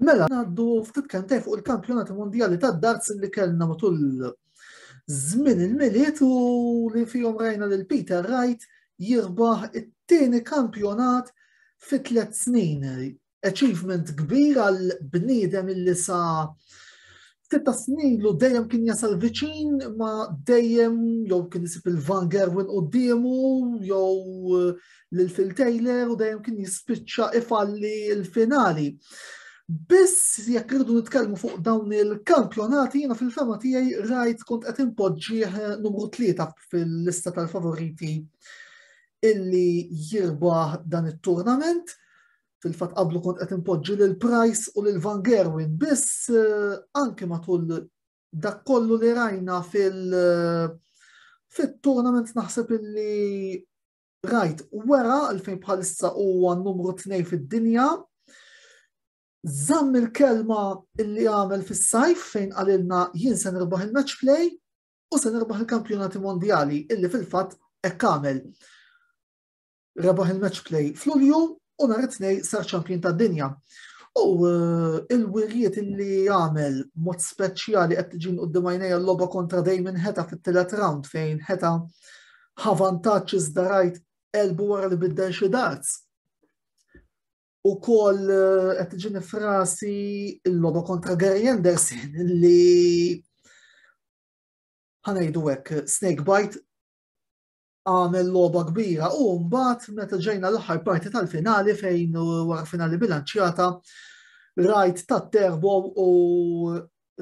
Mela, għaddu ftit kantej fuq il-kampjonati mondjali ta' darts li kellna matul żmien il-miliet u li fihom rajna lil Peter Wright jirbaħ it-tieni kampjonat fi 3 snin. Achievement kbir għal bniedem illi sa 6 snin lu dejjem kien jasal viċin ma dejjem jew kien isib il-Van Gerwen qudiemu jew lil Phil Taylor u dejjem kien jispiċċa ifalli l-finali. Biss jekk irridu nitkellmu fuq dawn il-kampjonati, jiena fil-fema tiegħi Wright kont qed impoġġih numru 3 fil-lista tal-favoriti illi jirbaħ dan it-turnament. Fil-fatt qablu kont qed impoġġi lil Price u lil Van Gerwen, biss anke matul dak kollu li rajna fit-turnament naħseb illi Wright wera għalfejn bħalissa huwa numru 2 fid-dinja. Żamm il-kelma illi għamel fis-sajf fejn qalilna jien se nirbaħ il-match play u se nirbaħ il-kampjonati mondjali illi fil-fatt hekk għamel. Rebaħ il-match play f'Lulju u nhar it-tnejn sar ċampjon tad-dinja. U il-wirjiet illi għamel mod speċjali qed tiġin quddiem għajnejja l-logħba kontra Damon Heta fit-tielet round fejn Heta ħa vantaġġ iżda Wright elbu wara li biddel xi darts. Ukoll qed tiġini frasi l-logħba kontra Gary Anderson li ħanejdu hekk snakebite għamel logħba kbira u mbagħad meta ġejna l-aħħar parti tal-finali fejn wara finali bilanċjata Wright tat-terbo u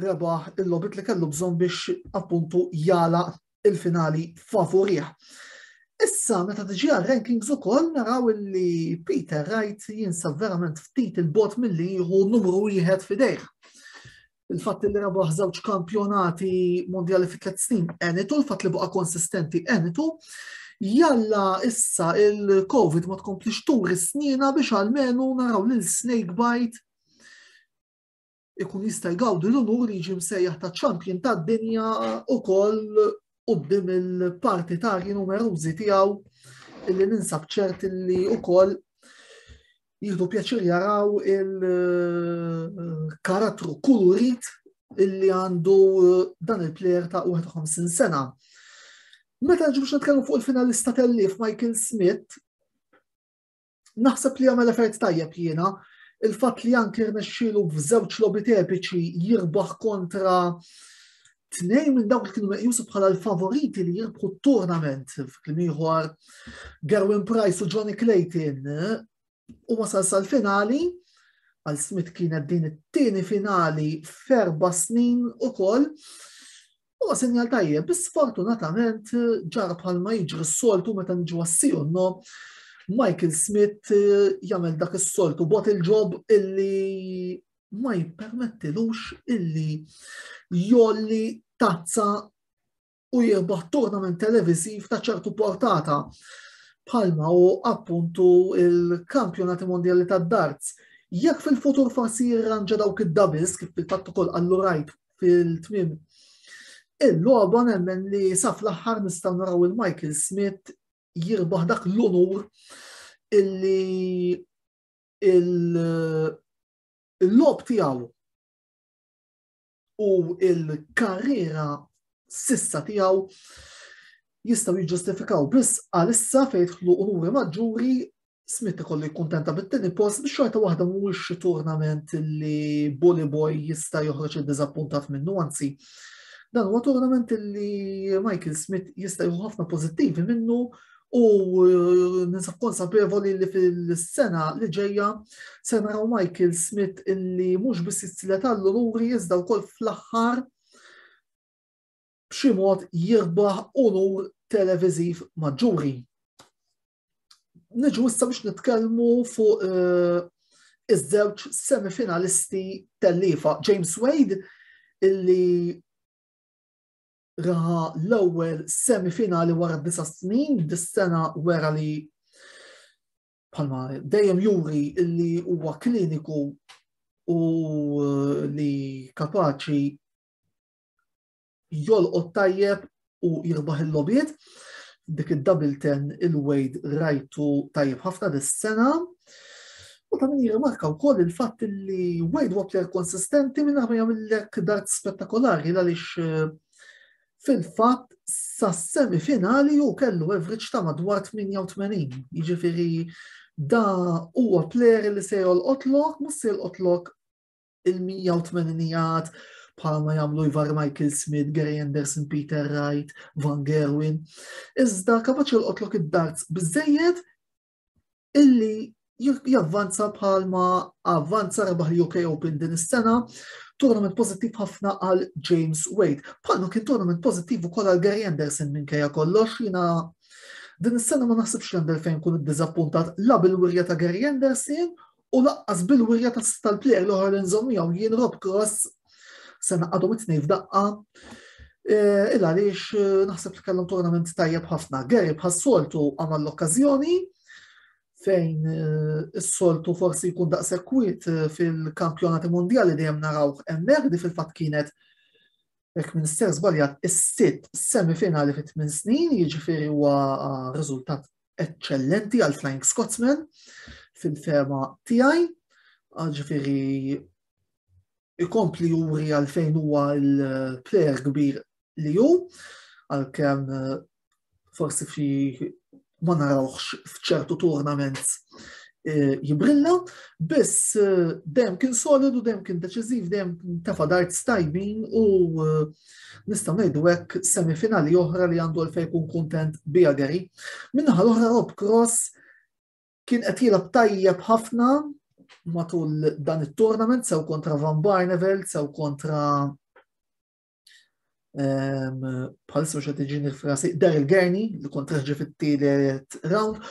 rebaħ il-logħbit li kellu bżonn biex appuntu jala il-finali favorih. Issa, meta tiġi għal-rankings ukoll naraw li Peter Wright jinsab verament ftit il-bot milli jieħu numru 1 f'idejh. Il-fatt li rebaħ żewġ kampjonati mondjali fi 3 snin għenitu, il-fatt li baqa' konsistenti għenitu, jalla issa il-Covid ma tkomplix turi snina biex għalmenu naraw li l-snakebite ikun jista' jgawdu l-unur li jiġi msejjaħ ta' champion tad-dinja ukoll qudiem il-partitarji numerużi tiegħu illi ninsab ċert illi wkoll jieħdu pjaċir jaraw il-karattru kulurit illi għandu dan il-plejer ta' 51 sena. Meta ġu biex nitkellmu fuq il-finalista tal-lif Michael Smith, naħseb li għamel effert tajjeb jiena, il-fatt li anke rnexxielu f'żewġ logħbiet epiċi jirbaħ kontra 2 minn dawk li kienu meqjusu bħala l-favoriti li jirbħu t-turnament f'klim ieħor Gerwin Price u Johnny Clayton u wasal sal-finali għal Smith kienet din it-tieni finali f'4 snin ukoll huwa sinjal tajjeb, biss fortunatament ġara bħalma jiġri s-soltu meta niġu għas-CNO Michael Smith jagħmel dak is-soltu bottle job illi ma jippermettilux illi jolli tazza u jirbaħ turnament televisiv ta' ċertu portata bħalma u appuntu il-kampjonati mondjali tad-darts. Jekk fil-futur forsi jirranġa dawk id-doubles kif fil-fatt ukoll għallu Wright fil-tmiem il-logħba nemmen li sa fl-aħħar nistgħu naraw il-Michael Smith jirbaħ dak l-onur illi il-lob tiegħu u il-karriera sissa tiegħu jistgħu jiġġustifikaw biss għalissa fejn jidħlu unuri maġġuri Smith ikollu jkuntenta bit-tieni post biex xorta waħda mhuwiex xi turnament li Bully Boy jista' joħroġ iddiżappuntat minnu, anzi dan huwa turnament li Michael Smith jista' jieħu ħafna pożittivi minnu u ninsab konsapevoli li fil-sena li ġejja se naraw Michael Smith illi mhux biss jistilet għall-unuri iżda wkoll fl-aħħar b'xi mod jirbaħ unur televiżiv maġġuri. Niġu issa biex nitkellmu fuq iż-żewġ semifinalisti tal-liefa James Wade illi raħa l-ewwel semifinali wara 9 snin, dis-sena wera li bħalma dejjem juri li huwa kliniku u li kapaċi jolqot tajjeb u jirbaħ il-logħbiet. Dik id-double 10 il-Wade rajtu tajjeb ħafna dis-sena. U ta' min jirrimarka wkoll il-fatt li Wade huwa plejer konsistenti minn ma jagħmellek dart spettakolari għaliex fil-fatt sas-semifinali hu kellu average ta' madwar 88. Jiġifieri da huwa plejer li se jolqotlok, mhux se jolqotlok il-180 bħalma jagħmlu Ivar Michael Smith, Gary Anderson, Peter Wright, Van Gerwen. Iżda kapaċi jolqotlok id-darts biżżejjed illi javvanza bħalma avvanza rebaħ UK Open din is-sena, tournament pożittiv ħafna għal James Wade. Bħalma kien tournament pożittiv ukoll għal Gary Anderson minkejja kollox, jiena din is-sena ma naħsibx li għandel fejn kun iddiżappuntat la bil-wirja ta' Gary Anderson u laqqas bil-wirja tal-plejer l-oħra li nżommihom jien Rob Cross se naqgħadhom it-tnejn f'daqqa. Illa għaliex naħseb li kellhom tournament tajjeb ħafna. Gary bħas-soltu għamal l-okkażjoni fejn is-soltu forsi jkun daqshekk kwiet fil-kampjonati mondjali dejjem narawh hemmhekk di fil-fatt kienet jekk minn ser żbaljat is-sitt semifinali fit 8 snin, jiġifieri huwa riżultat eċċellenti għal Flying Scotsman fil-fema tiegħi. Ġifieri ikompli juri għalfejn huwa l-plejer kbir li hu, għalkemm forsi fi ma narawx f'ċertu tournaments jibrilla, biss dejjem kien solidu, dejjem kien deċiżiv, dejjem tefa' darts tajbin u nistgħu ngħidu hekk semifinali oħra li għandu għalfejn jkun kuntent biha Gary. Min-naħa l-oħra Rob Cross kien qed jilgħab tajjeb ħafna matul dan it-tournament, sew kontra Van Barneveld, sew kontra bħalissa mhux qed tiġini l-frasi Daryl Gurney li kontra ġie fit-tielet round.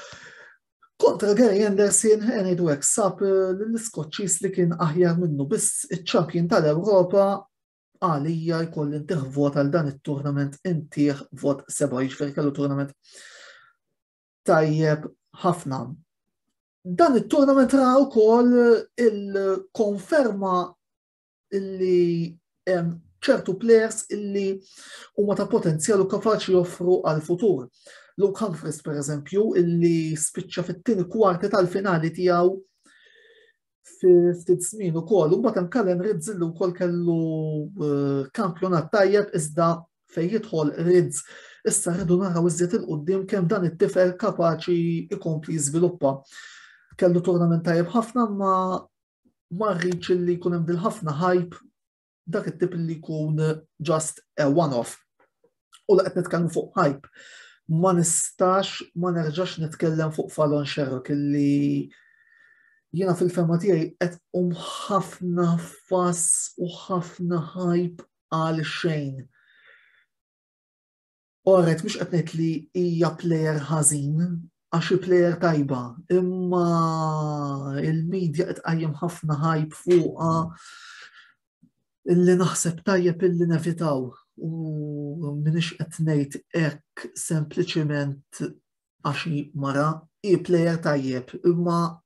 Kontra Gary Anderson ngħidu hekk sab l-Iskoċċiż li kien aħjar minnu, biss iċ-champion tal-Ewropa għalija jkolli intih vot għal dan it-tournament intih vot 7, jiġifieri kellu tournament tajjeb ħafna. Dan it-tournament ra wkoll il-konferma illi hemm ċertu players illi huma ta' potenzjal u kapaċi joffru għal-futur. Luke Humphries, per eżempju, illi spiċċa fit-tieni kwarti tal-finali tiegħu ftit żmien ukoll. U mbagħad hemm Callum Ridz illi wkoll kellu kampjonat tajjeb iżda fejn jidħol Ridz issa rridu naraw iżjed il-qudiem kemm dan it-tifel kapaċi jkompli jiżviluppa. Kellu tournament tajjeb ħafna ma rridx illi jkun hemm ħafna hype dak it-tip li jkun just a one-off. U laqgħet nitkellem fuq hype. Ma nistax ma nerġax nitkellem fuq Fallon Sherrock illi jiena fil-fema tiegħi qed ħafna fass u ħafna hype għal xejn. Orret mhux qed ngħid li hija plejer ħażin għax plejer tajba, imma il-medja qed qajjem ħafna hype fuqha illi naħseb tajjeb illi nevitaw u minix qed ngħid hekk sempliċement għax mara hi plejer tajjeb, imma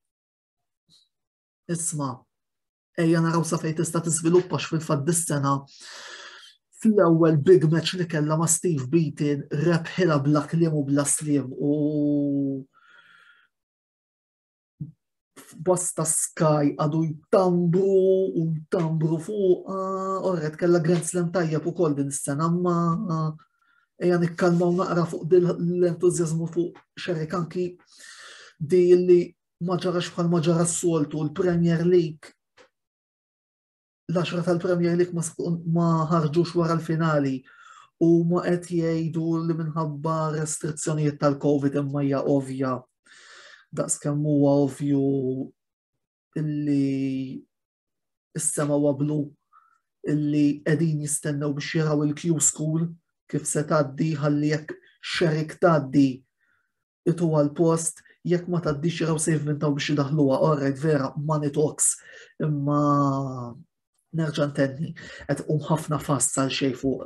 isma' ejja naraw sa fejn tista' tiżviluppa fil-fatt dis-sena fl-ewwel big match li kellha ma' Steve Beaton rebħilha bla kliem u bla sliem u bosta Sky għadu jtambru fuq, orret kella Grand Slam tajjeb ukoll din is-sena, ma ejja nikkalmaw naqra fuq l-entużjażmu fuq Sherrock anki di li ma ġarax bħal ma ġara s-soltu l-Premier League. L-10 tal-Premier League ma ħarġux wara l-finali u ma qed jgħidu li minħabba restrizzjonijiet tal-Covid imma hija ovvja. Daqskemm huwa ovvju illi is-sema wablu illi qegħdin jistennew biex jaraw il-Q School kif se tgħaddi ħalli jekk Sherrock tgħaddi itu għall-post jekk ma tgħaddix jaraw se jivvintaw biex jidaħluha. Orrejt vera money talks, imma nerġa' ntenni qed ħafna fass għal xejn fuq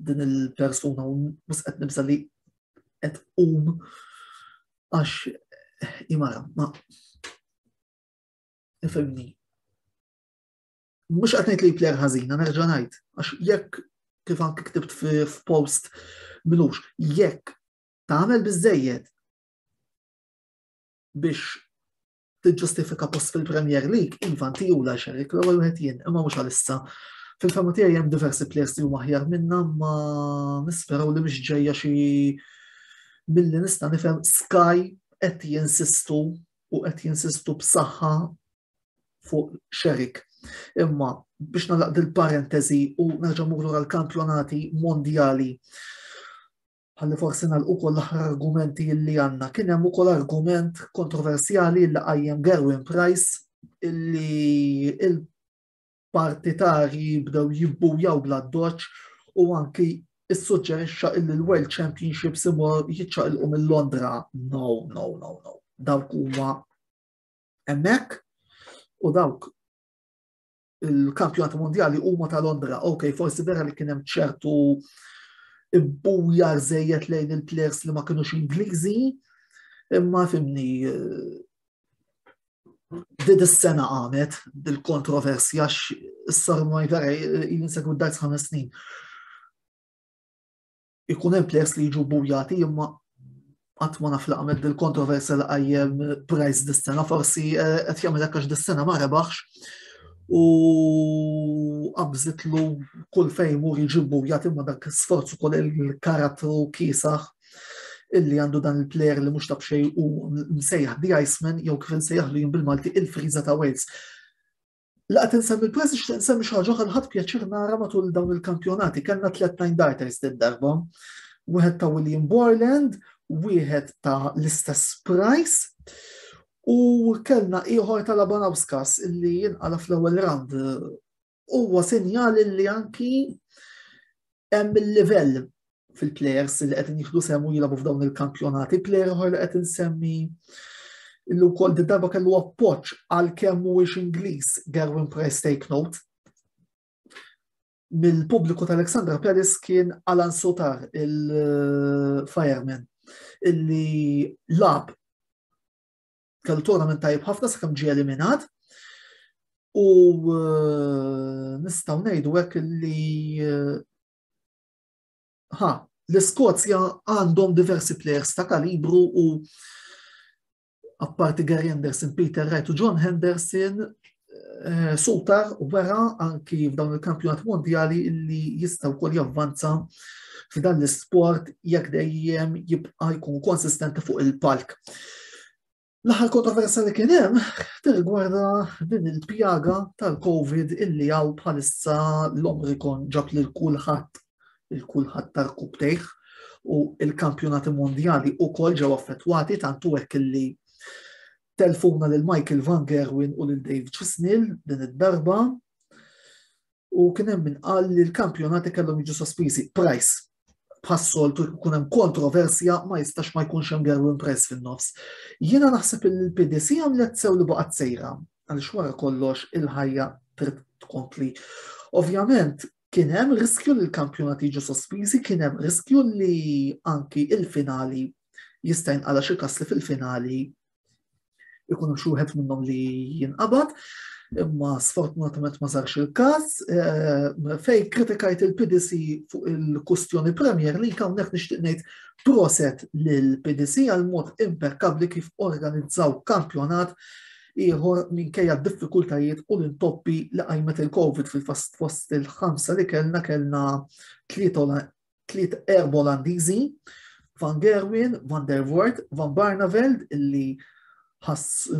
din il-persuna u mhux qed nibża li qed għax imara, ma ifhimni. Mhux qed ngħid li plejer ħażina, nerġa' ngħid, għax jekk kif anke ktibt f'post milux, jekk tagħmel biżżejjed biex tiġġustifika post fil-Premier League, iva tijula xerik, l-ewwel wieħed jien, imma mhux għalissa. Fil-fema tiegħi hemm diversi players li huma aħjar minnha ma nisperaw li mhix ġejja xi milli nista' nifhem Sky qed jinsistu u qed jinsistu b'saħħa fuq xerik. Imma biex nagħlaq dil-parentesi u nerġa' lura l-kampjonati mondjali. Ħalli forsi nagħlqu ukoll l-aħħar argumenti li għandna. Kien hemm ukoll argument kontroversjali li qajjem Gerwin Price illi il-partitari bdew jibbujaw bla-doċ u anki issuġġerixxa illi l-World Championships imur jiċċaqilqu mill-Londra. No. Dawk huma hemmhekk u dawk il-kampjonati mondjali huma ta' Londra. Ok, forsi vera li kien hemm ċertu ibbujar żejjed lejn il-players li ma kinux Ingliżi, imma fimni is-sena għamet dil-kontroversja s-sar ma vera jinsegwu d-dajt 5 snin. Ikun hemm players li jiġu bujati imma qatt ma naf laqmet dil-kontroversja li qajjem Price dis-sena, forsi qed jagħmel hekk għax dis-sena ma rebaħx u qabżitlu kull fejn mur jiġibu jagħti ma dak sforzu kol il-karattru kiesaħ illi għandu dan il-plejer li mhux tab xejn u msejjaħ The Iceman jew kif insejjaħlu jien bil-Malti il-Friża ta' Wales. Laqgħet insemmi l-Price nixtieq insemmi xi ħaġa ħadd pjaċir nara matul dawn il-kampjonati. Kellna 3 nine-darters darba. Wieħed ta' William Borland, wieħed ta' l-istess Price, u kellna ieħor ta' Labanauskas illi jinqala fl-ewwel round. Huwa sinjal illi anki hemm il-livell fil-players li qed jieħdu semmu jilagħbu f'dawn il-kampjonati. Plejer ieħor li qed insemmi illi wkoll darba kellu appoġġ għalkemm mhuwiex Ingliż, Gerwin Price take note. Mill-pubbliku tal-Alexandra Palace kien Alan Sotar, il-fireman, illi lab kellu tournament tajjeb ħafna sakemm ġie eliminat u nistgħu ngħidu hekk illi l-Iskozja għandhom diversi players ta' kalibru u apparti Gary Anderson, Peter Wright u John Henderson, Sotar wera anki f'dawn il-kampjonat mondjali li jistgħu wkoll javvanza f'dan l-isport jekk dejjem jibqa' jkun konsistenti fuq il-palk. L-aħħar kontroversja li kien hemm tirrigwarda din il-pjaga tal-COVID illi hawn bħalissa l-Omrikon ġab lil kulħadd tarku btejħ u il-kampjonati mondjali wkoll ġew affettwati tantu hekk illi telfuna lil Michael Van Gerwen u lil Dave Chisnell din id-darba u kien hemm min qal li l-kampjonati kellhom jiġu sospiżi. Price bħas-soltu jkun hemm kontroversja ma jistax ma jkunx hemm Gerwin Price fin-nofs. Jiena naħseb il-PDC għamlet sew li baqgħet sejra għaliex wara kollox il-ħajja trid tkompli. Ovvjament kien hemm riskju li l-kampjonati jiġu sospiżi, kien hemm riskju li anki il-finali jista' jinqala xi każ li fil-finali ikun xi wieħed minnhom li jinqabad, imma sfortunatament ma sarx il-każ. Fejn kritikajt il-PDC fuq il-kustjoni Premier League hawnhekk nixtieq ngħid proset lill-PDC għal mod impeccabbli kif organizzaw kampjonat ieħor minkejja d-diffikultajiet u l-intoppi li qajmet il-COVID fil-fost il-5 li kellna 3 erba' Olandiżi, Van Gerwen, Van der Voort, Van Barneveld illi ħass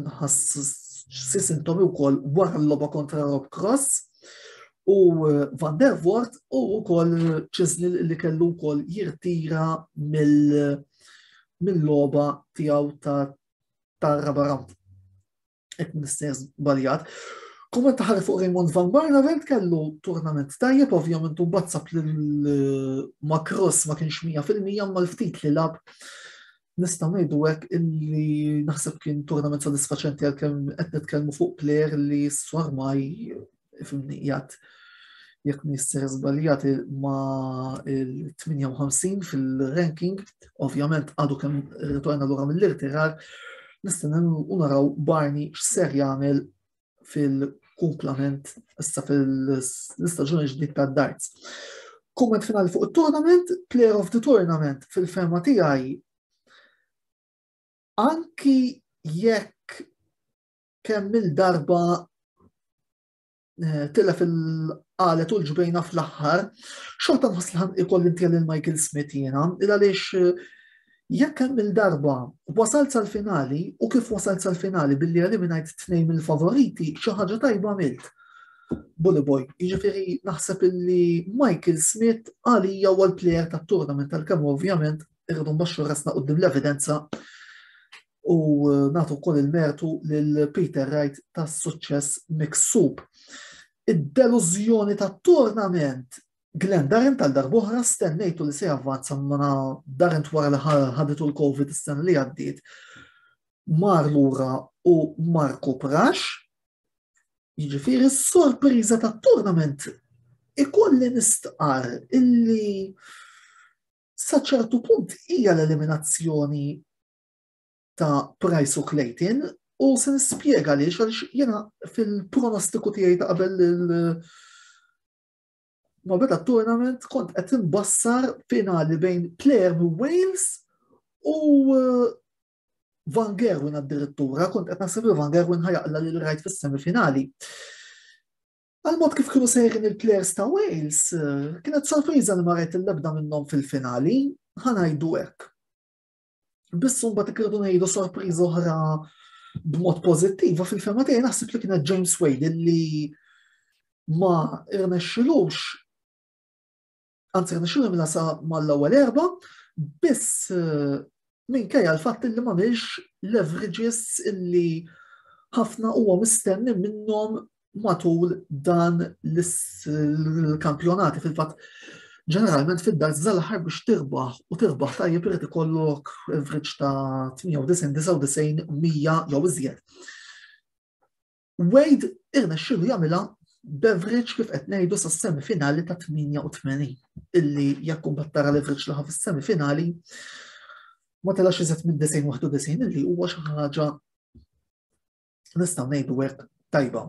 wkoll wara l-logħba kontra Rob Cross u Van der Voort u wkoll Chisnell li kellu wkoll jirtira mill-logħba tiegħu tar-raba round. Qed nistess baljat. Kumment taħari fuq Raymond Van Barneveld kellu turnament tajjeb, ovvjament u bazzab lil Cross ma kienx 100% ma l-ftit li lab nista' ngħidu hekk illi naħseb kien turnament sodisfaċenti għalkemm qed nitkellmu fuq plejer li s-swarmaj f'imniqiegħed jekk nisser żbaljat ma' il-58 fil-ranking, ovvjament għadu kemm ritorna lura mill-irtirar, nistennew u naraw Barney x'ser jagħmel fil-kumplament issa fil-istaġun ġdid tad-darts. Kumment finali fuq it-tournament, player of the tournament fil-fema tiegħi anki jekk kemm il-darba tilla fil-qalet u l-ġbejna fl-aħħar, xorta nħosslan ikoll inti Michael Smith jiena, għaliex jekk hemm il-darba wasalt sal-finali u kif wasalt sal-finali billi eliminajt tnejn mill-favoriti xi ħaġa tajba għamilt. Bully boy, jiġifieri naħseb illi Michael Smith għalija huwa l-plejer tat-tournament tal-kemm ovvjament irridu mbaxxu rasna quddiem l-evidenza u nagħtu wkoll il-mertu lil Peter Wright tas-suċċess miksub. Id-delużjoni tat-tournament Glenn Darrent tal-darbohra stennejtu li se javvanza ma Darrent wara li ħaditu l-Covid is-sena li għaddiet mar lura u Marco Prax. Jiġifieri s-sorpriża tat-tournament ikolli nistqar illi sa ċertu punt hija l-eliminazzjoni ta' Price u Clayton u se nispjega għaliex jiena fil-pronostiku tiegħi ta' qabel ma beda t-tournament kont qed imbassar finali bejn plejer minn Wales u Van Gerwen addirittura, kont qed naħseb li Van Gerwen ħajaqla lil Wright fis-semifinali. Għal-mod kif kienu sejrin il-plejers ta' Wales, kienet sorpriża li ma rajt l-ebda minnhom fil-finali, ħanajdu hekk. Biss mbagħad ikridu ngħidu sorpriża oħra b'mod pożittiv, fil-fema tiegħi naħseb li kienet James Wade illi ma irnexxilux anzi irnexxilu minna sa mal-ewwel erba' biss minkejja l-fatt li m'għamilx leverages illi ħafna huwa mistenni minnhom matul dan l-kampjonati fil-fatt ġeneralment fid-darts żal-aħħar biex tirbaħ u tirbaħ tajjeb irid ikollok average ta' 98, 99, 100 jew iżjed. Wade irnexxielu jagħmilha b'average kif qed ngħidu sas-semifinali ta' 88 illi jekk imbagħad tara l-average li ħa fis-semifinali ma telax iżgħet minn 91 illi huwa xi ħaġa nistgħu ngħidu hekk tajba.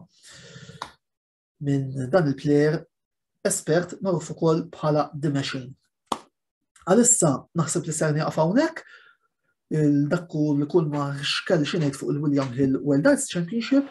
Minn dan il-plejer espert magħruf ukoll bħala The Machine. Għalissa naħseb li ser nieqaf hawnhekk dakku li kull ma xkelli xi ngħid fuq il-William Hill World Darts Championship.